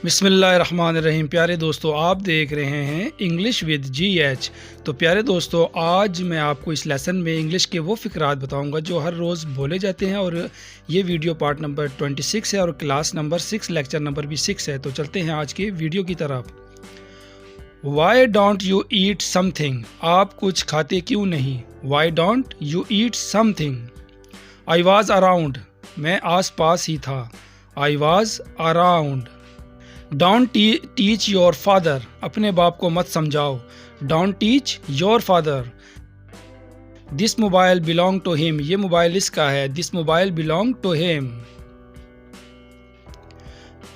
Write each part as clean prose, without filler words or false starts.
बिस्मिल्लाहिर्रहमानिर्रहीम। प्यारे दोस्तों, आप देख रहे हैं इंग्लिश विद GH। तो प्यारे दोस्तों, आज मैं आपको इस लेसन में इंग्लिश के वो फ़िक्रात बताऊंगा जो हर रोज़ बोले जाते हैं। और ये वीडियो पार्ट नंबर 26 है और क्लास नंबर 6, लेक्चर नंबर भी 6 है। तो चलते हैं आज के वीडियो की तरफ। Why don't you eat something? आप कुछ खाते क्यों नहीं? Why don't you eat something? I was around, मैं आस पास ही था। I was around. Don't teach your father, अपने बाप को मत समझाओ। Don't teach your father. This mobile belong to him, ये मोबाइल इसका है। This mobile belong to him.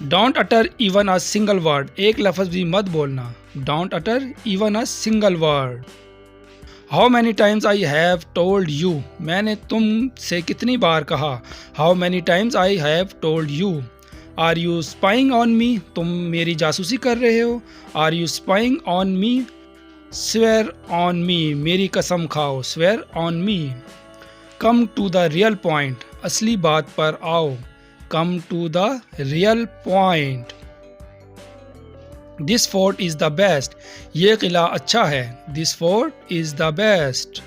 Don't utter even a single word, एक लफ्ज़ भी मत बोलना। Don't utter even a single word. How many times I have told you, मैंने तुमसे कितनी बार कहा। How many times I have told you. Are you spying on me, तुम मेरी जासूसी कर रहे हो। Are you spying on me. Swear on me, मेरी कसम खाओ। Swear on me. Come to the real point, असली बात पर आओ। Come to the real point. This fort is the best, ये किला अच्छा है। This fort is the best.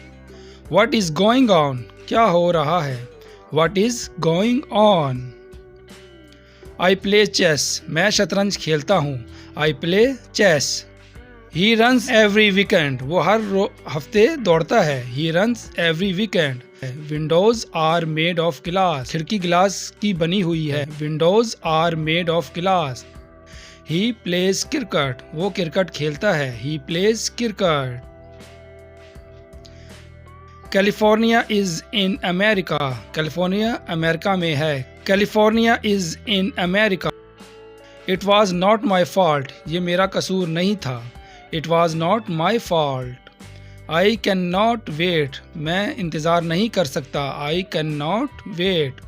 What is going on, क्या हो रहा है। What is going on. I play chess, मैं शतरंज खेलता हूँ। I play chess. He runs every weekend, वो हर हफ्ते दौड़ता है। He runs every weekend. Windows are made of glass, खिड़की गिलास की बनी हुई है। Windows are made of glass. He plays cricket, वो क्रिकेट खेलता है। He plays cricket. California is in America, California America में है। California is in America. It was not my fault, ये मेरा कसूर नहीं था। It was not my fault. I can not wait, मैं इंतज़ार नहीं कर सकता। I can not wait.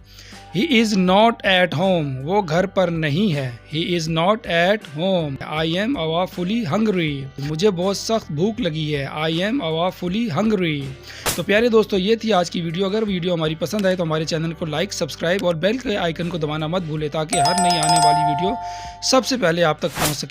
He is not at home, वो घर पर नहीं है। He is not at home. I am awfully hungry, मुझे बहुत सख्त भूख लगी है। I am awfully hungry. तो प्यारे दोस्तों, ये थी आज की वीडियो। अगर वीडियो हमारी पसंद आए तो हमारे चैनल को लाइक, सब्सक्राइब और बेल के आइकन को दबाना मत भूलें ताकि हर नई आने वाली वीडियो सबसे पहले आप तक पहुंच सके।